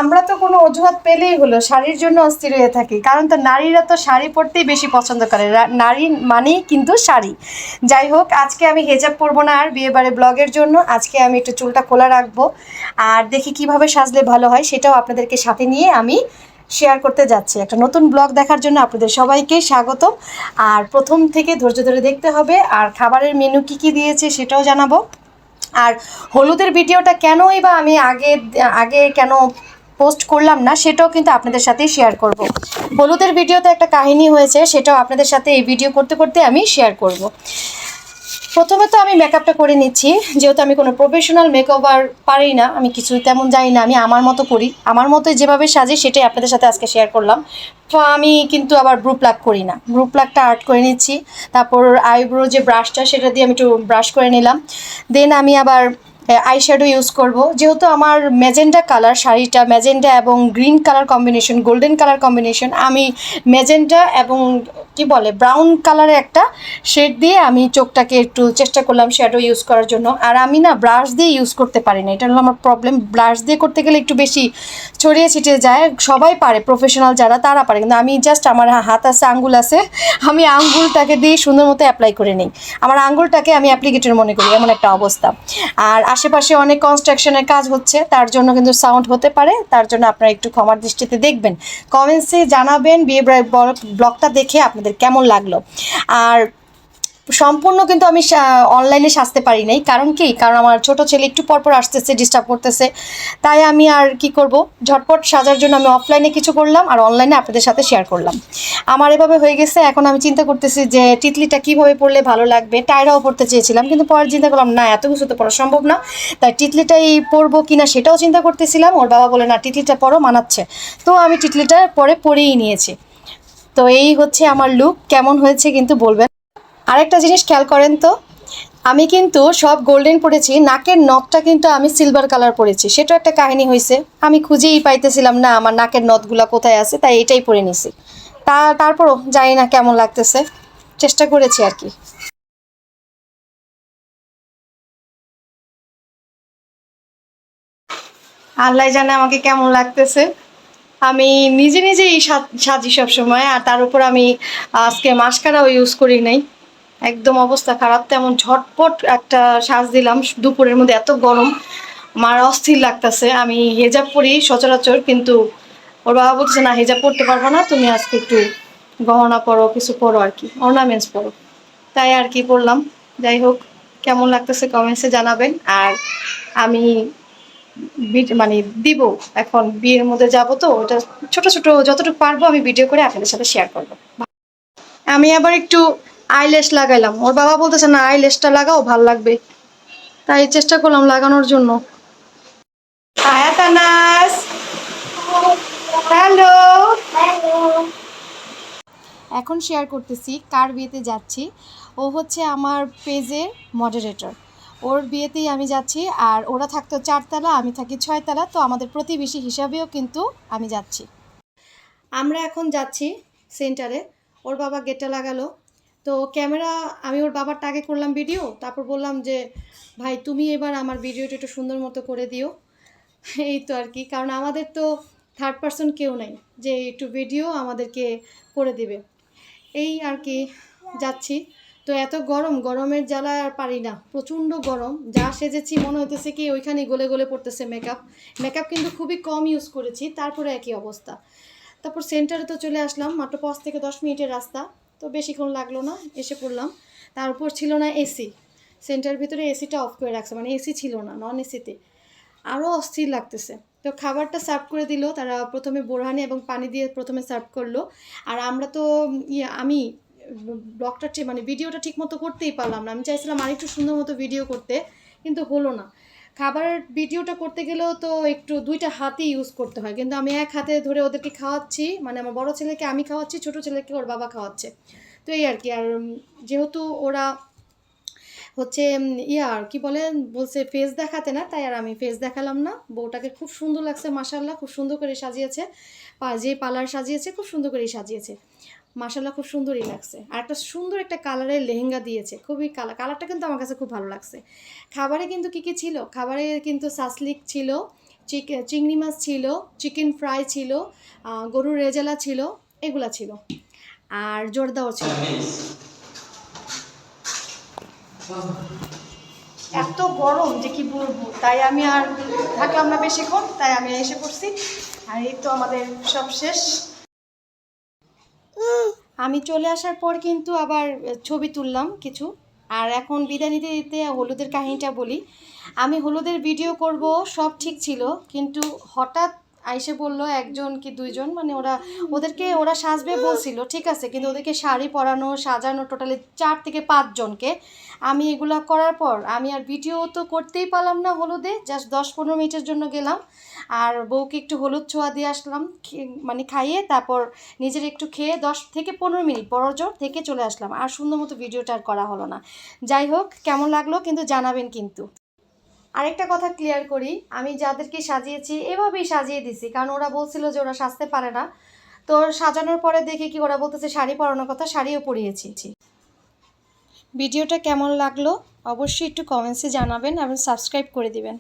আমরা তো কোনো অজুহাত পেলেই হলো শাড়ির জন্য অস্থির হয়ে থাকি, কারণ তো নারীরা তো শাড়ি পরতেই বেশি পছন্দ করে, নারী মানেই কিন্তু শাড়ি। যাই হোক, আজকে আমি হেজাব পরবো না আর বিয়েবাড়ি ব্লগের জন্য। আজকে আমি একটু চুলটা খোলা রাখবো, আর দেখি কিভাবে সাজলে ভালো হয় সেটাও আপনাদেরকে সাথে নিয়ে আমি শেয়ার করতে যাচ্ছি। একটা নতুন ব্লগ দেখার জন্য আপনাদের সবাইকে স্বাগত। আর প্রথম থেকে ধৈর্য ধরে দেখতে হবে, আর খাবারের মেনু কী কী দিয়েছে সেটাও জানাবো। আর হলুদের ভিডিওটা কেনই বা আমি আগে কেন পোস্ট করলাম না সেটাও কিন্তু আপনাদের সাথেই শেয়ার করব। হলুদের ভিডিওতে একটা কাহিনী হয়েছে, সেটাও আপনাদের সাথে এই ভিডিও করতে করতে আমি শেয়ার করব। প্রথমে তো আমি মেকআপটা করে নিচ্ছি, যেহেতু আমি কোনো প্রফেশনাল মেকওভার পারি না, আমি কিছুই তেমন জানি না, আমি আমার মতো করি, আমার মতো যেভাবে সাজি সেটাই আপনাদের সাথে আজকে শেয়ার করলাম। তো আমি কিন্তু আবার ব্রু প্লাক করি না, ব্রু প্লাকটা আর্ট করে নিচ্ছি। তারপর আইব্রো যে ব্রাশটা সেটা দিয়ে আমি একটু ব্রাশ করে নিলাম। দেন আমি আবার আইশ্যাডো ইউজ করব, যেহেতু আমার ম্যাজেন্ডা কালার শাড়িটা, ম্যাজেন্ডা এবং green colour combination, golden colour combination, আমি ম্যাজেন্ডা এবং কি বলে ব্রাউন কালারের একটা শেড দিয়ে আমি চোখটাকে একটু চেষ্টা করলাম শ্যাডো ইউজ করার জন্য। আর আমি না ব্রাশ দিয়ে ইউজ করতে পারি না, এটা হলো আমার প্রবলেম। ব্রাশ দিয়ে করতে গেলে একটু বেশি ছড়িয়ে ছিটিয়ে যায়, সবাই পারে প্রফেশনাল যারা তারা পারে, কিন্তু আমি জাস্ট আমার হাত আছে, আঙ্গুল আছে, আমি আঙ্গুলটাকে দিয়ে সুন্দর মতো অ্যাপ্লাই করে নিই। আমার আঙ্গুলটাকে আমি অ্যাপ্লিকেটর মনে করি, এমন একটা অবস্থা। আর আশেপাশে অনেক কনস্ট্রাকশনের কাজ হচ্ছে, তার জন্য কিন্তু সাউন্ড হতে পারে, তার জন্য আপনারা একটু ক্ষমার দৃষ্টিতে দেখবেন। কমেন্টসে জানাবেন বিয়ে ব্লগটা দেখে আপনাদের কেমন লাগলো। আর সম্পূর্ণ কিন্তু আমি অনলাইনে সাজতে পারি নাই, কারণ কি, কারণ আমার ছোট ছেলে একটু পরপর আসতেছে, ডিস্টার্ব করতেছে, তাই আমি আর কি করব, ঝটপট সাজার জন্য আমি অফলাইনে কিছু করলাম আর অনলাইনে আপনাদের সাথে শেয়ার করলাম। আমার এভাবে হয়ে গেছে। এখন আমি চিন্তা করতেছি যে টিকলিটা কীভাবে পরলে ভালো লাগবে। টায়রাও পরতে চেয়েছিলাম, কিন্তু পরে চিন্তা করলাম না, এত কিছু তো পরা সম্ভব না, তাই টিকলিটাই পরবো কিনা সেটাও চিন্তা করতেছিলাম। ওর বাবা বলে না, টিকলিটা পরো, মানাচ্ছে। তো আমি টিকলিটা পরে পরেই নিয়েছি। তো এই হচ্ছে আমার লুক, কেমন হয়েছে কিন্তু বলবেন। আরেকটা জিনিস খেয়াল করেন তো, আমি কিন্তু সব গোল্ডেন পরেছি, নাকের নথটা কিন্তু আমি সিলভার কালার পরেছি। সেটা একটা কাহিনী হয়েছে, আমি খুঁজেই পাইতেছিলাম না আমার নাকের নথগুলো কোথায় আছে, তাই এটাই পরে নিছি। তারপরও জানি না কেমন লাগতেছে, চেষ্টা করেছি আর কি। আল্লাহ জানে আমাকে কেমন লাগতেছে। আমি নিজে নিজেই সাজি সব সময়, আর তার উপর আমি আজকে মাস্কারাও ইউজ করি নাই। একদম অবস্থা খারাপ, তেমন ঝটপট একটা সাজ দিলাম দুপুরের মধ্যে, এত গরম আমার অস্থির লাগতেছে। আমি হেজাব পরি সচরাচর, কিন্তু ওর বাবা বলছে না, হেজাব পরতে পারবো না, তুমি আজকে একটু গহনা পরো, কিছু পরো আর কি, অর্নামেন্টস পরো। তাই আর কি পরলাম। যাই হোক, কেমন লাগতেছে কমেন্টসে জানাবেন। আর আমি মানে দিব, এখন বিয়ের মধ্যে যাব, তো ওটা ছোট ছোট যতটুকু পারবো আমি ভিডিও করে আপনাদের সাথে শেয়ার করবো। আমি আবার একটু আইল্যাশ লাগাইলাম, ওর বাবা বলতেছে না আইল্যাশটা লাগাও, ভাল লাগবে, তাই চেষ্টা করলাম লাগানোর জন্য। আয়াত আনাস, হ্যালো। এখন শেয়ার করতেছি কার বিয়েতে যাচ্ছি। ও হচ্ছে আমার পেজের মডারেটর, ওর বিয়েতেই আমি যাচ্ছি। আর ওরা থাকতো 4 তলা, আমি থাকি 6 তলা, তো আমাদের প্রতিবেশী হিসাবেও কিন্তু আমি যাচ্ছি। আমরা এখন যাচ্ছি সেন্টারে, ওর বাবা গেটটা লাগালো। তো ক্যামেরা আমি ওর বাবারটা আগে করলাম ভিডিও, তারপর বললাম যে ভাই তুমি এবার আমার ভিডিওটা একটু সুন্দর মতো করে দিও। এই তো আর কি, কারণ আমাদের তো থার্ড পার্সন কেউ নেই যে একটু ভিডিও আমাদেরকে করে দিবে। এই আর কি, যাচ্ছি। তো এত গরম, গরমের জ্বালা আর পারি না, প্রচণ্ড গরম। যা সেজেছি মনে হইতেছে কি ওইখানে গলে গলে পড়তেছে মেকআপ। মেকআপ কিন্তু খুবই কম ইউজ করেছি, তারপরে একই অবস্থা। তারপর সেন্টারে তো চলে আসলাম, মাত্র 5 থেকে 10 মিনিটের রাস্তা, তো বেশিক্ষণ লাগলো না, এসে পড়লাম। তারপর ছিল না এসি, সেন্টারের ভিতরে এসিটা অফ করে রাখছে, মানে এসি ছিল না, নন এসিতে, আরও অস্থির লাগতেছে। তো খাবারটা সার্ভ করে দিল তারা, প্রথমে বোরহানি এবং পানি দিয়ে প্রথমে সার্ভ করলো। আর আমরা তো আমি ব্লগটা মানে ভিডিওটা ঠিক মতো করতেই পারলাম না, আমি চাইছিলাম আরেকটু সুন্দর মতো ভিডিও করতে, কিন্তু হলো না। খাবারের ভিডিওটা করতে গেলেও তো একটু 2টা হাতই ইউজ করতে হয়, কিন্তু আমি এক হাতে ধরে ওদেরকে খাওয়াচ্ছি, মানে আমার বড় ছেলেকে আমি খাওয়াচ্ছি, ছোট ছেলেকে ওর বাবা খাওয়াচ্ছে। তো এই আর কি। আর যেহেতু ওরা হচ্ছে আর কি বলে বলছে ফেস দেখাতে না, তাই আর আমি ফেস দেখালাম না। বউটাকে খুব সুন্দর লাগছে মাশাআল্লাহ, খুব সুন্দর করে সাজিয়েছে, যে পার্লার সাজিয়েছে খুব সুন্দর করেই সাজিয়েছে মাশাআল্লাহ, খুব সুন্দরই লাগছে। আর একটা সুন্দর একটা কালারের লেহেঙ্গা দিয়েছে, খুবই কালারটা কিন্তু আমার কাছে খুব ভালো লাগছে। খাবারে কিন্তু কী কী ছিল, খাবারে কিন্তু সাসলিক ছিল, চিংড়ি মাছ ছিল, চিকেন ফ্রাই ছিল, গরুর রেজালা ছিল, এগুলা ছিল, আর জর্দাও ছিল। এত গরম যে কি বলবো, তাই আমি আর থাকলাম না বেশিক্ষণ, তাই আমি এসে পড়ছি। আর এই তো আমাদের সব শেষ। আমি চলে আসার পর কিন্তু আবার ছবি তুললাম কিছু। আর এখন বিদায় নিতে দিতে হলুদের কাহিনীটা বলি। আমি হলুদের ভিডিও করব সব ঠিক ছিল, কিন্তু হঠাৎ আইসে বললো একজন কি দুইজন, মানে ওরা সাজবে বলছিল, ঠিক আছে, কিন্তু ওদেরকে শাড়ি পরানো সাজানো টোটালি 4 থেকে 5 জনকে। আমি এগুলো করার পর আমি আর ভিডিও তো করতেই পারলাম না হলুদে, জাস্ট 10-15 মিনিটের জন্য গেলাম আর বউকে একটু হলুদ ছোঁয়া দিয়ে আসলাম, মানে খাইয়ে, তারপর নিজের একটু খেয়ে 10 থেকে 15 মিনিট বড়জোর থেকে চলে আসলাম। আর সুন্দর মতো ভিডিওটা আর করা হলো না। যাই হোক, কেমন লাগলো কিন্তু জানাবেন কিন্তু। আরেকটা কথা ক্লিয়ার করি, আমি যাদেরকে সাজিয়েছি এভাবেই সাজিয়ে দিছি, কারণ ওরা বলছিল যে ওরা সাজতে পারে না। তো সাজানোর পরে দেখি কি ওরা বলতেছে শাড়ি পরানোর কথা, শাড়িও পরিয়েছি। ভিডিওটা কেমন লাগলো অবশ্যই একটু কমেন্টসে জানাবেন এবং সাবস্ক্রাইব করে দিবেন।